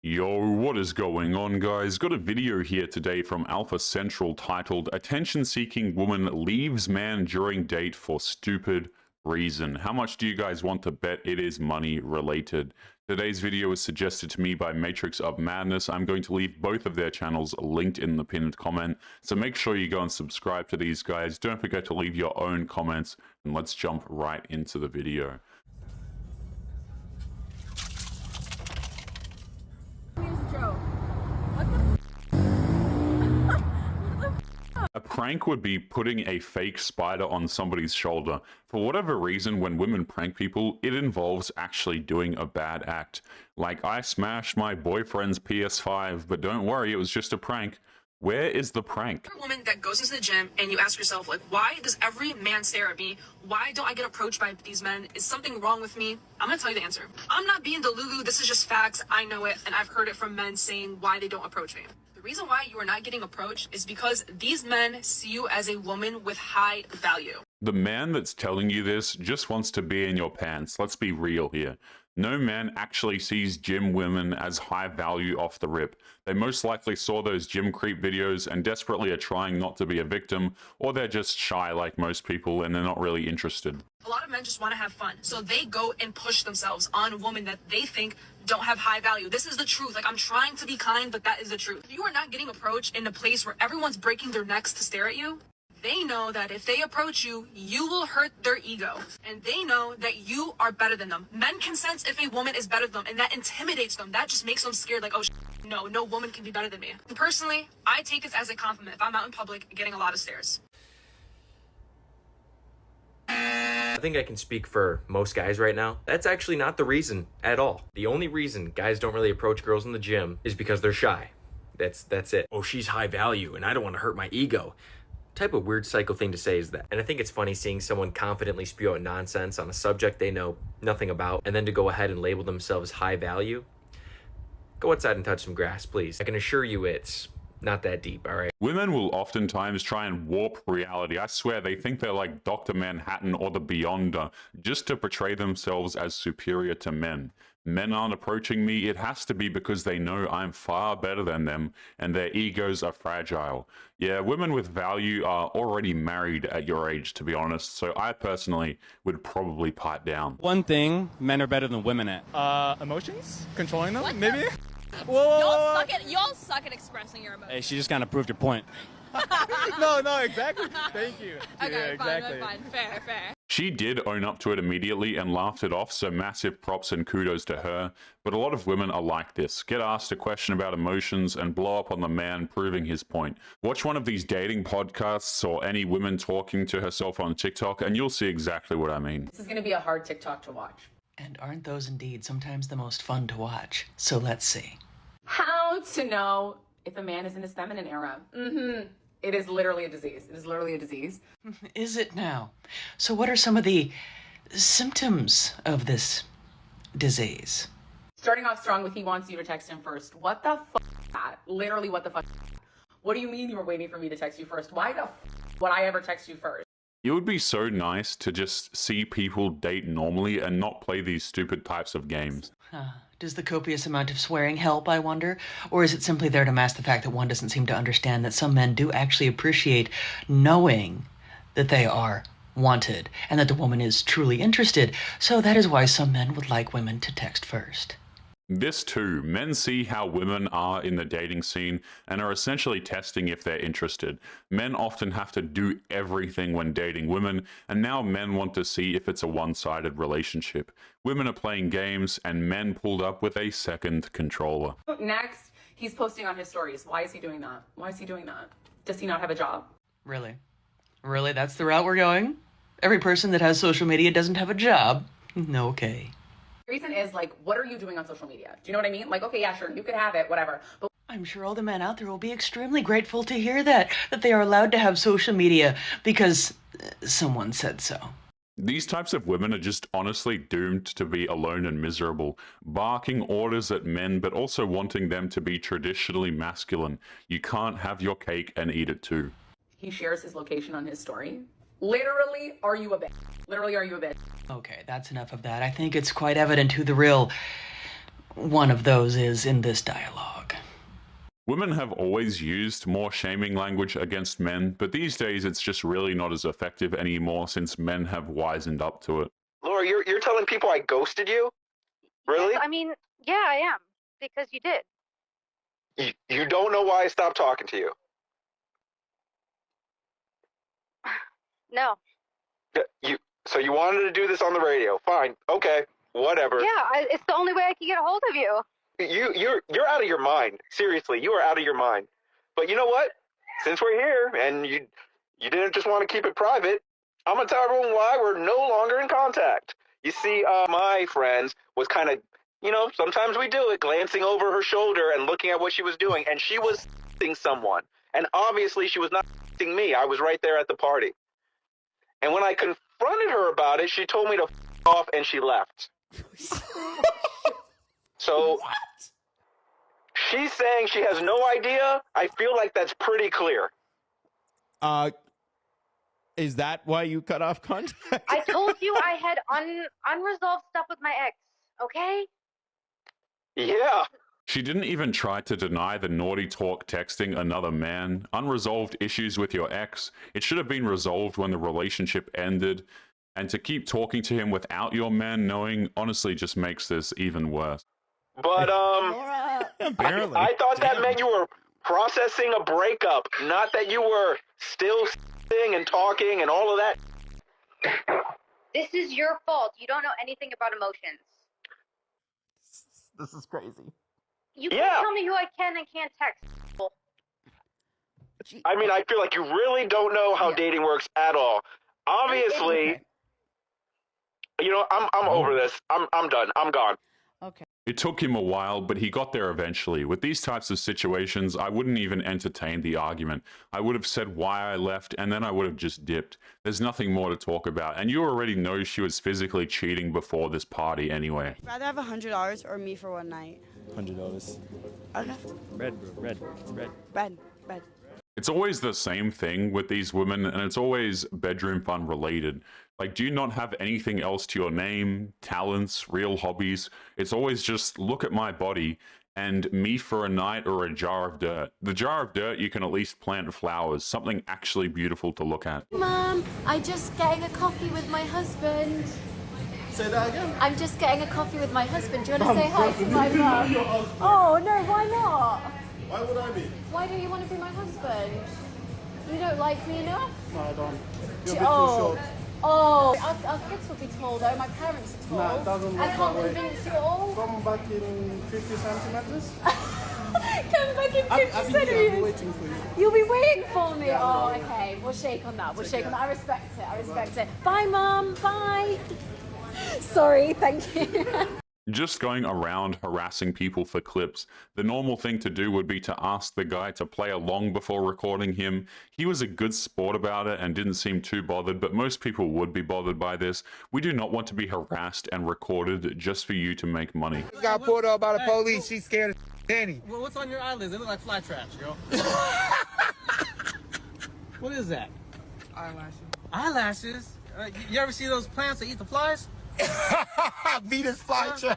Yo, what is going on, guys? Got a video here today from Alpha Central titled Attention-Seeking Woman Leaves Man During Date for Stupid Reason. How much do you guys want to bet it is money related? Today's video was suggested to me by Matrix of Madness. I'm going to leave both of their channels linked in the pinned comment, so make sure you go and subscribe to these guys. Don't forget to leave your own comments, and let's jump right into the video. A prank would be putting a fake spider on somebody's shoulder. For whatever reason, when women prank people, it involves actually doing a bad act. Like, I smashed my boyfriend's PS5, but don't worry, it was just a prank. Where is the prank? You're a woman that goes into the gym and you ask yourself, like, why does every man stare at me? Why don't I get approached by these men? Is something wrong with me? I'm gonna tell you the answer. I'm not being delulu. This is just facts. I know it, and I've heard it from men saying why they don't approach me. The reason why you are not getting approached is because these men see you as a woman with high value. The man that's telling you this just wants to be in your pants. Let's be real here. No man actually sees gym women as high value off the rip. They most likely saw those gym creep videos and desperately are trying not to be a victim, or they're just shy like most people and they're not really interested. A lot of men just want to have fun, so they go and push themselves on women that they think don't have high value. This is the truth. Like, I'm trying to be kind, but that is the truth. If you are not getting approached in a place where everyone's breaking their necks to stare at you, they know that if they approach you, you will hurt their ego. And they know that you are better than them. Men can sense if a woman is better than them, and that intimidates them. That just makes them scared, like, oh, no woman can be better than me. And personally, I take this as a compliment if I'm out in public getting a lot of stares. I think I can speak for most guys right now. That's actually not the reason at all. The only reason guys don't really approach girls in the gym is because they're shy. That's it. Oh, she's high value and I don't want to hurt my ego. Type of weird psycho thing to say is that. And I think it's funny seeing someone confidently spew out nonsense on a subject they know nothing about, and then to go ahead and label themselves high value. Go outside and touch some grass, please. I can assure you it's not that deep, all right? Women will oftentimes try and warp reality. I swear they think they're like Dr. Manhattan or the Beyonder just to portray themselves as superior to men. Men aren't approaching me, it has to be because they know I'm far better than them and their egos are fragile. Yeah, women with value are already married at your age, to be honest, so I personally would probably pipe down. One thing men are better than women at. Emotions? Controlling them, What maybe? Whoa. Y'all suck at expressing your emotions. Hey, she just kind of proved your point. No, exactly. Thank you. Okay, Yeah, exactly. fine. Fair. She did own up to it immediately and laughed it off, so massive props and kudos to her. But a lot of women are like this. Get asked a question about emotions and blow up on the man proving his point. Watch one of these dating podcasts or any woman talking to herself on TikTok and you'll see exactly what I mean. This is going to be a hard TikTok to watch. And aren't those indeed sometimes the most fun to watch? So let's see. How to know if a man is in his feminine era? It is literally a disease. It is literally a disease. Is it now? So what are some of the symptoms of this disease? Starting off strong with he wants you to text him first. What the fuck is that? Literally, what the fuck? What do you mean you were waiting for me to text you first? Why the fuck would I ever text you first? It would be so nice to just see people date normally and not play these stupid types of games. Does the copious amount of swearing help, I wonder? Or is it simply there to mask the fact that one doesn't seem to understand that some men do actually appreciate knowing that they are wanted and that the woman is truly interested? So that is why some men would like women to text first. This too, men see how women are in the dating scene and are essentially testing if they're interested. Men often have to do everything when dating women, and now men want to see if it's a one-sided relationship. Women are playing games, and men pulled up with a second controller. Next, he's posting on his stories. Why is he doing that? Why is he doing that? Does he not have a job? Really? Really, that's the route we're going? Every person that has social media doesn't have a job? Okay. The reason is, like, what are you doing on social media? Do you know what I mean? Like, okay, yeah, sure, you could have it, whatever. But I'm sure all the men out there will be extremely grateful to hear that they are allowed to have social media because someone said so. These types of women are just honestly doomed to be alone and miserable, barking orders at men but also wanting them to be traditionally masculine. You can't have your cake and eat it too. he shares his location on his story. Literally, are you a bitch? Literally, are you a bitch? Okay, that's enough of that. I think it's quite evident who the real one of those is in this dialogue. Women have always used more shaming language against men, but these days it's just really not as effective anymore since men have wisened up to it. Laura, you're telling people I ghosted you? Really? Yes, I mean, yeah, I am. Because you did. You don't know why I stopped talking to you? No. So you wanted to do this on the radio? Fine. Okay. Whatever. Yeah, it's the only way I can get a hold of you. You're out of your mind. Seriously, you are out of your mind. But you know what? Since we're here and you didn't just want to keep it private, I'm gonna tell everyone why we're no longer in contact. You see, my friend was kind of, sometimes we do it, glancing over her shoulder and looking at what she was doing, and she was f***ing someone. And obviously she was not f***ing me. I was right there at the party. And when I confronted her about it, she told me to f*** off and she left. So what? She's saying she has no idea. I feel like that's pretty clear. Is that why you cut off contact? I told you I had unresolved stuff with my ex, okay? Yeah. She didn't even try to deny the naughty talk texting another man, unresolved issues with your ex. It should have been resolved when the relationship ended, and to keep talking to him without your man knowing honestly just makes this even worse. But, Apparently. I thought that meant you were processing a breakup, not that you were still s***ing and talking and all of that. This is your fault. You don't know anything about emotions. This is crazy. You can't tell me who I can and can't text. I mean, I feel like you really don't know how dating works at all. Obviously, I'm over this. I'm done. I'm gone. Okay. It took him a while, but he got there eventually. With these types of situations, I wouldn't even entertain the argument. I would have said why I left, and then I would have just dipped. There's nothing more to talk about, and you already know she was physically cheating before this party anyway. Rather have $100 or me for one night. $100. Okay. Red, bro. Red. Bed. It's always the same thing with these women, and it's always bedroom fun related. Like, do you not have anything else to your name, talents, real hobbies? It's always just look at my body and me for a night or a jar of dirt. The jar of dirt, you can at least plant flowers, something actually beautiful to look at. Mom, I'm just getting a coffee with my husband. Say that again. I'm just getting a coffee with my husband. Do you want to say hi to my mum? Oh, no, why not? Why would I be? Why don't you want to be my husband? You don't like me enough? No, I don't. You're a bit too Oh, short. oh, our kids will be tall though. My parents are tall. No, it doesn't work I can't that way. convince you all. Come back in 50 centimeters. Come back in 50 I'll be here. I'll be centimeters. waiting for you. You'll be waiting for me. Yeah, Oh, no. okay. We'll shake on that. We'll shake on that. I respect it. I respect it. Bye, Mum. Bye. Sorry. Thank you. Just going around harassing people for clips. The normal thing to do would be to ask the guy to play along before recording him. He was a good sport about it and didn't seem too bothered, but most people would be bothered by this. We do not want to be harassed and recorded just for you to make money. Got pulled over by the police. She's scared of Danny. Well, what's on your eyelids? They look like fly traps, girl. What is that? Eyelashes. Eyelashes? You ever see those plants that eat the flies? Venus flytrap.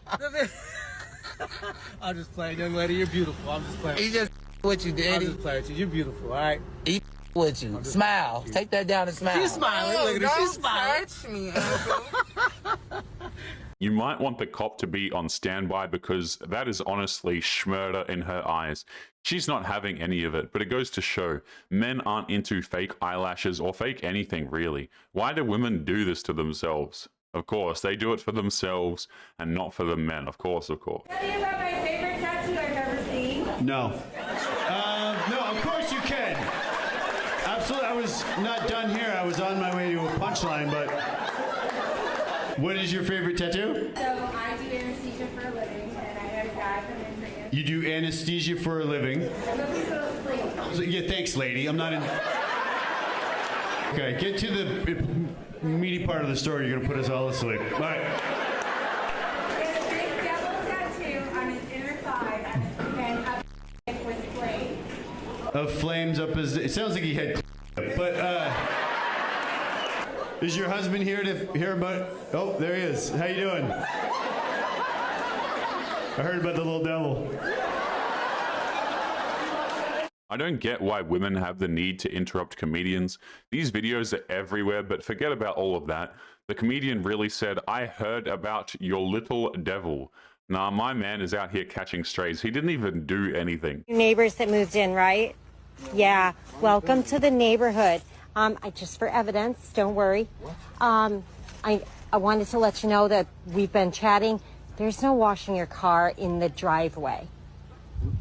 I'm just playing, young lady. You're beautiful. I'm just playing. He just with you, I'm Danny. just playing with you. You're beautiful, all right? He with you. Smile. Take that down and smile. She's smiling. Look at her. She's smiling. Touch me, Uncle. You might want the cop to be on standby because that is honestly schmurder in her eyes. She's not having any of it, but it goes to show men aren't into fake eyelashes or fake anything really. Why do women do this to themselves? Of course, they do it for themselves and not for the men. Of course, of course. Tell you about my favorite tattoo I've ever seen. No. No, of course you can. Absolutely. I was not done here. I was on my way to a punchline, but what is your favorite tattoo? So I do anesthesia for a living, and I had a guy come in for you. You do anesthesia for a living. I'm looking for a sleep. So, yeah, thanks, lady. I'm not in. Okay, get to the meaty part of the story. You're going to put us all asleep. All right. He has a big yellow tattoo on his inner thigh, and a with flames. Of flames up his. It sounds like he had. But, is your husband here to hear about? Oh, there he is. How you doing? I heard about the little devil. I don't get why women have the need to interrupt comedians. These videos are everywhere, but forget about all of that. The comedian really said, "I heard about your little devil." Nah, my man is out here catching strays. He didn't even do anything. Neighbors that moved in, right? Yeah. Welcome to the neighborhood. Just for evidence, don't worry. I wanted to let you know that we've been chatting. There's no washing your car in the driveway.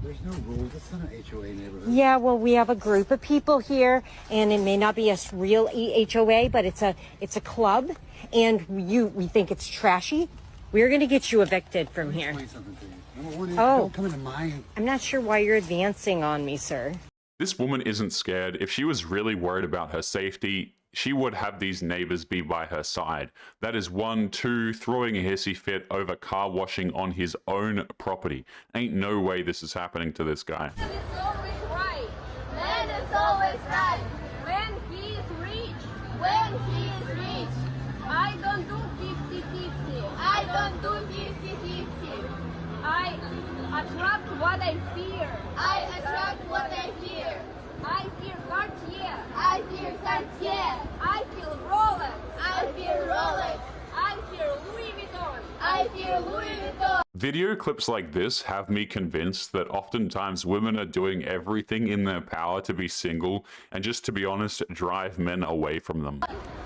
There's no rules. It's not an HOA neighborhood. Yeah, well, we have a group of people here, and it may not be a real HOA, but it's a club, and we think it's trashy. We're going to get you evicted from here. Number one, Oh. don't come into my... I'm not sure why you're advancing on me, sir. This woman isn't scared. If she was really worried about her safety, she would have these neighbors be by her side. That is 1, 2, throwing a hissy fit over car washing on his own property. Ain't no way this is happening to this guy. Man is always right. Man is always right. When he is rich. When he is rich. I don't do 50-50. I don't do 50-50. I attract what I fear. I attract what I fear. I fear Cartier. I fear Cartier. I feel Rolex. I fear Rolex. I fear Louis Vuitton. I fear Louis Vuitton. Video clips like this have me convinced that oftentimes women are doing everything in their power to be single and, just to be honest, drive men away from them.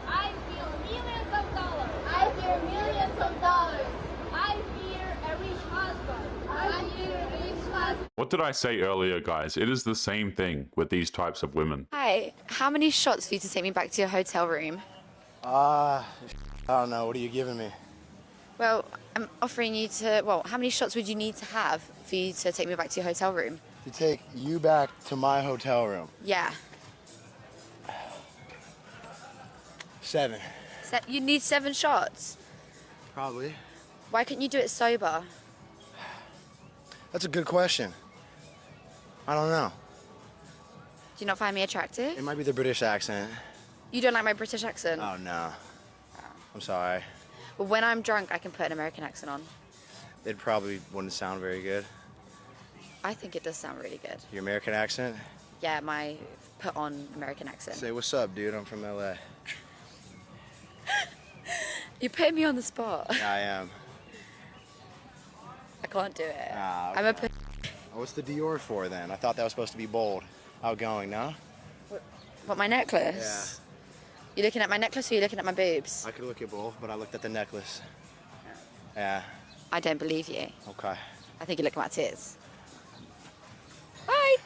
I fear millions of dollars. I fear millions of dollars. I fear a rich husband. I fear a rich husband. What did I say earlier, guys? It is the same thing with these types of women. Hi, how many shots for you to take me back to your hotel room? I don't know. What are you giving me? Well, I'm offering you to, how many shots would you need to have for you to take me back to your hotel room? To take you back to my hotel room. Yeah. 7. You need 7 shots. Probably. Why couldn't you do it sober? That's a good question. I don't know. Do you not find me attractive? It might be the British accent. You don't like my British accent? Oh, no. I'm sorry. But when I'm drunk, I can put an American accent on. It probably wouldn't sound very good. I think it does sound really good. Your American accent? Yeah, my put on American accent. Say, what's up, dude? I'm from LA. You put me on the spot. Yeah, I am. I can't do it. Ah, I'm a okay. What's the Dior for, then? I thought that was supposed to be bold. Outgoing, no? What, my necklace? Yeah. You looking at my necklace or you looking at my boobs? I could look at both, but I looked at the necklace. Yeah. I don't believe you. Okay. I think you're looking at my tits. Bye!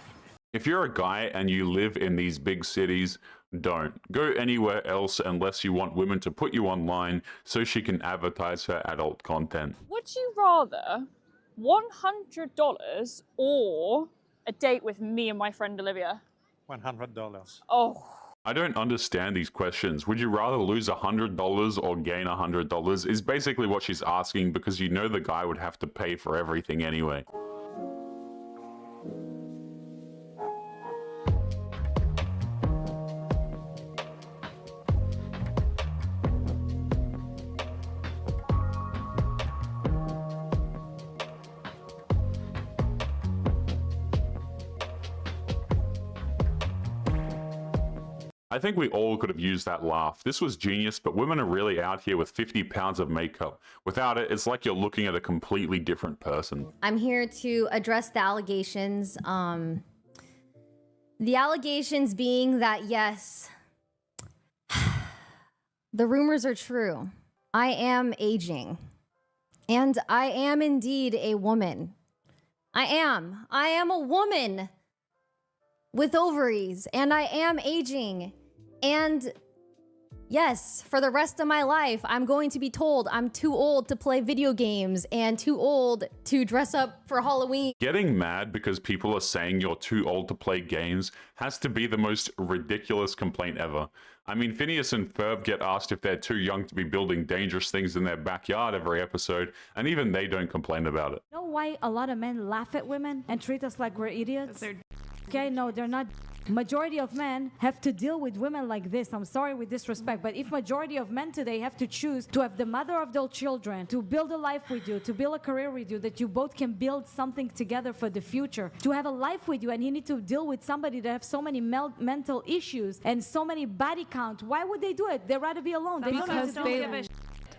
If you're a guy and you live in these big cities, don't go anywhere else unless you want women to put you online so she can advertise her adult content. Would you rather $100 or a date with me and my friend Olivia? $100. Oh. I don't understand these questions. Would you rather lose $100 or gain $100 is basically what she's asking, because you know the guy would have to pay for everything anyway. I think we all could have used that laugh. This was genius, but women are really out here with 50 pounds of makeup. Without it, it's like you're looking at a completely different person. I'm here to address the allegations. The allegations being that, yes, the rumors are true. I am aging. And I am indeed a woman. I am. I am a woman with ovaries, and I am aging. And yes, for the rest of my life, I'm going to be told I'm too old to play video games and too old to dress up for Halloween. Getting mad because people are saying you're too old to play games has to be the most ridiculous complaint ever. I mean, Phineas and Ferb get asked if they're too young to be building dangerous things in their backyard every episode, and even they don't complain about it. You know why a lot of men laugh at women and treat us like we're idiots? Okay, no, they're not. Majority of men have to deal with women like this. I'm sorry with disrespect, but if majority of men today have to choose to have the mother of their children, to build a life with you, to build a career with you, that you both can build something together for the future, to have a life with you, and he need to deal with somebody that have so many mental issues and so many body count, why would they do it? They'd rather be alone. They don't need to give a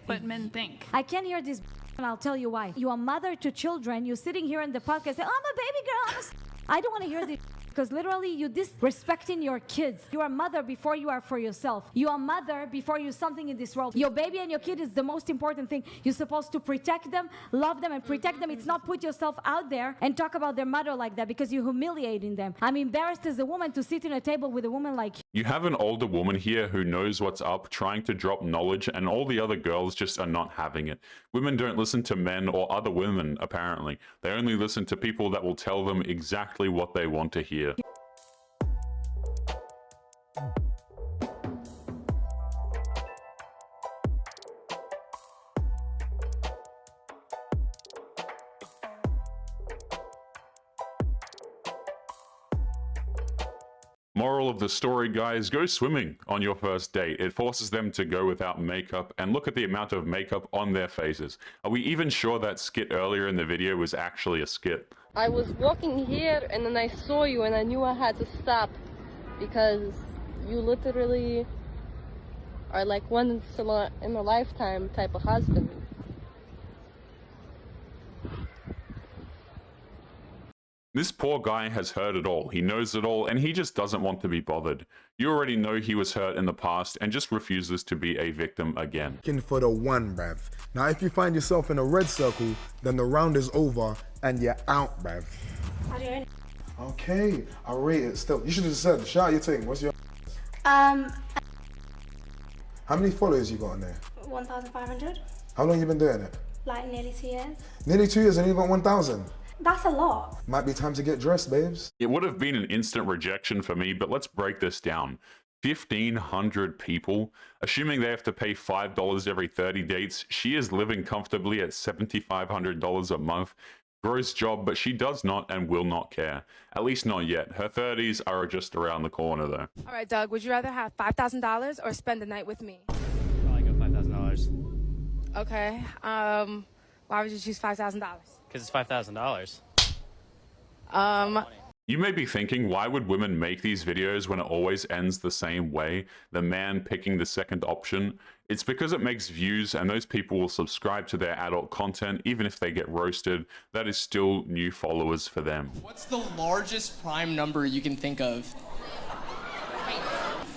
what men think. I can't hear this, and I'll tell you why. You're a mother to children. You're sitting here in the podcast saying, oh, I'm a baby girl. I don't want to hear this. Because literally you're disrespecting your kids. You are a mother before you are for yourself. You are a mother before you're something in this world. Your baby and your kid is the most important thing. You're supposed to protect them, love them, and protect them. It's not put yourself out there and talk about their mother like that because you're humiliating them. I'm embarrassed as a woman to sit in a table with a woman like you. You have an older woman here who knows what's up, trying to drop knowledge, and all the other girls just are not having it. Women don't listen to men or other women, apparently. They only listen to people that will tell them exactly what they want to hear. Moral of the story, guys, go swimming on your first date. It forces them to go without makeup, and look at the amount of makeup on their faces. Are we even sure that skit earlier in the video was actually a skit? I was walking here and then I saw you and I knew I had to stop because you literally are like once in a lifetime type of husband. This poor guy has heard it all, he knows it all, and he just doesn't want to be bothered. You already know he was hurt in the past and just refuses to be a victim again. Looking for the one, bruv. Now if you find yourself in a red circle, then the round is over and you're out, bruv. Okay, I rate it still. You should have said, shout your thing, what's your... How many followers you got on there? 1,500. How long you been doing it? Like nearly 2 years. Nearly 2 years and you got 1,000. That's a lot. Might be time to get dressed, babes. It would have been an instant rejection for me, but let's break this down. 1,500 people, assuming they have to pay $5 every 30 dates, she is living comfortably at $7,500 a month. Gross job, but she does not and will not care. At least not yet. Her 30s are just around the corner though. All right, Doug, would you rather have $5,000 or spend the night with me? Probably go $5,000. Okay. Why would you choose $5,000? Because it's $5,000. You may be thinking, why would women make these videos when it always ends the same way? The man picking the second option. It's because it makes views and those people will subscribe to their adult content even if they get roasted. That is still new followers for them. What's the largest prime number you can think of?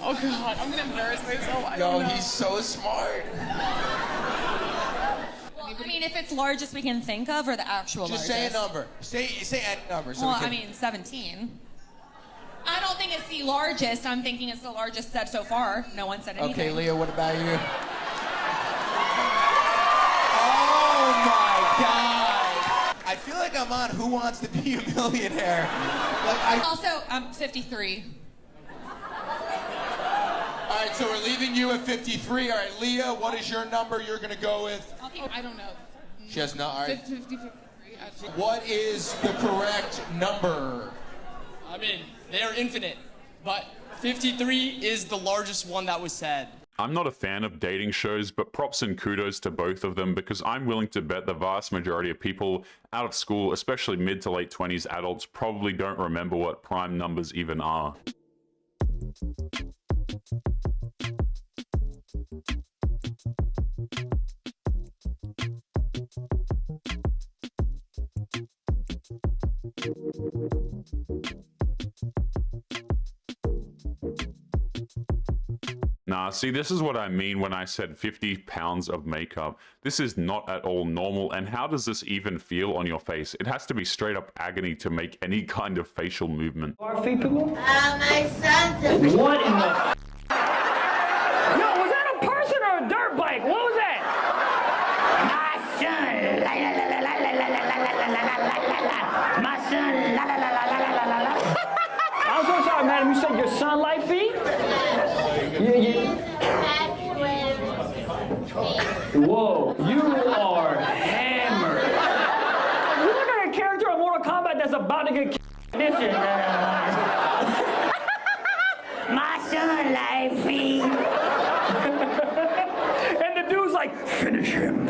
Oh god, I'm gonna embarrass myself. I don't know. He's so smart. I mean, if it's largest we can think of, or the actual Just largest? say a number. Say any number. So Well, we I can... mean, 17. I don't think it's the largest. I'm thinking it's the largest said so far. No one said anything. Okay, Leah, what about you? Oh my god! I feel like I'm on Who Wants to Be a Millionaire. Also, I'm 53. All right, so we're leaving you at 53. All right, Leah, what is your number you're gonna go with? I don't know. She has no. All right. 53. What is the correct number? I mean, they're infinite, but 53 is the largest one that was said. I'm not a fan of dating shows, but props and kudos to both of them because I'm willing to bet the vast majority of people out of school, especially mid to late 20s adults, probably don't remember what prime numbers even are. Nah, see, this is what I mean when I said 50 pounds of makeup. This is not at all normal, and how does this even feel on your face? It has to be straight up agony to make any kind of facial movement. My son's a... What in the f? Yo, was that a person or a dirt bike? What was that? My son, la la la la la la la la la la la la. My son, la la la la la la la la. I'm so sorry, madam. You said your son light feet? Whoa, you are hammered. You look at a character in Mortal Kombat that's about to get this shit. My son like Fiend. And the dude's like, finish him.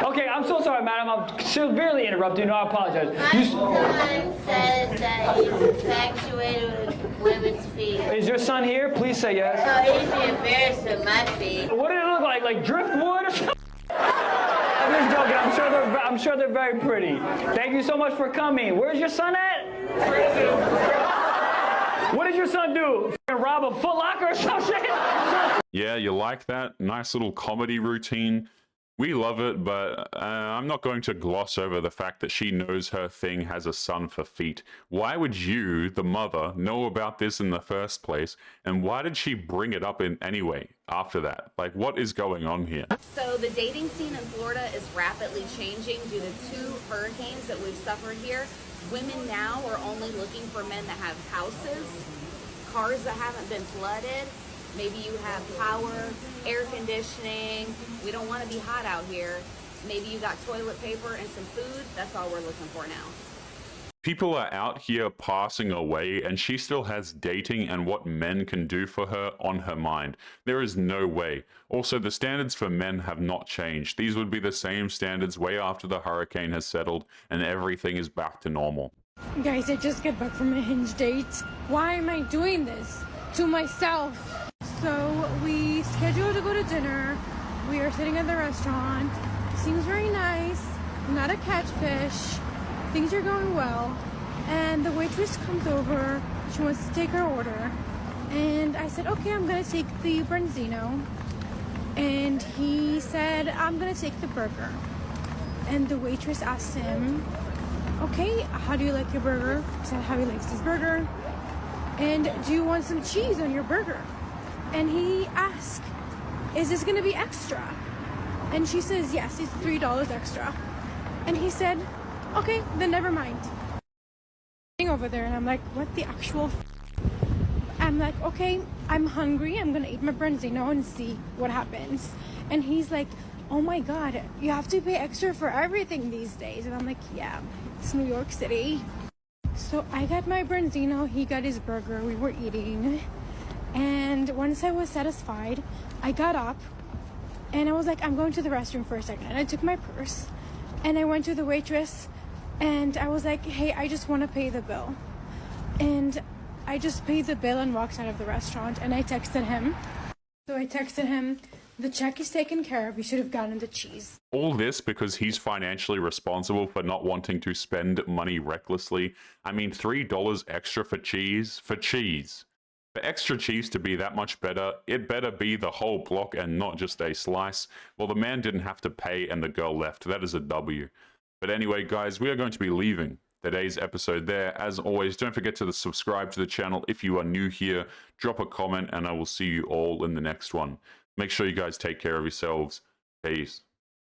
Okay, I'm so sorry, madam. I'm severely interrupting you. I apologize. My son says that he's infatuated with women's feet. Is your son here? Please say yes. No, he's embarrassed with my feet. What did it look like? Like driftwood or something? I'm just joking. I'm sure they're very pretty. Thank you so much for coming. Where's your son at? What did your son do? Rob a Foot Locker or some shit? Yeah, you like that? Nice little comedy routine. We love it, but I'm not going to gloss over the fact that she knows her thing has a son for feet. Why would you, the mother, know about this in the first place? And why did she bring it up in anyway after that? Like, what is going on here? So the dating scene in Florida is rapidly changing due to 2 hurricanes that we've suffered here. Women now are only looking for men that have houses, cars that haven't been flooded. Maybe you have power, air conditioning. We don't want to be hot out here. Maybe you got toilet paper and some food. That's all we're looking for now. People are out here passing away, and she still has dating and what men can do for her on her mind. There is no way. Also, the standards for men have not changed. These would be the same standards way after the hurricane has settled and everything is back to normal. Guys, I just got back from a hinge date. Why am I doing this to myself? So we scheduled to go to dinner. We are sitting at the restaurant. Seems very nice. Not a catfish. Things are going well. And the waitress comes over. She wants to take her order. And I said, okay, I'm going to take the branzino. And he said, I'm going to take the burger. And the waitress asked him, okay, how do you like your burger? He said how he likes his burger. And do you want some cheese on your burger? And he asked, is this going to be extra? And she says, yes, it's $3 extra. And he said, okay, then never mind. Over there, and I'm like, what the actual I'm like, okay, I'm hungry. I'm going to eat my branzino and see what happens. And he's like, oh my God, you have to pay extra for everything these days. And I'm like, yeah, it's New York City. So I got my branzino, he got his burger, we were eating. And once I was satisfied, I got up and I was like, I'm going to the restroom for a second. And I took my purse and I went to the waitress and I was like, hey, I just want to pay the bill. And I just paid the bill and walked out of the restaurant, and I texted him. So I texted him, the check is taken care of, you should have gotten the cheese. All this because he's financially responsible for not wanting to spend money recklessly. I mean, $3 extra for cheese? For cheese. For extra cheese to be that much better, it better be the whole block and not just a slice. Well, the man didn't have to pay and the girl left. That is a W. But anyway, guys, we are going to be leaving today's episode there. As always, don't forget to subscribe to the channel if you are new here. Drop a comment and I will see you all in the next one. Make sure you guys take care of yourselves. Peace.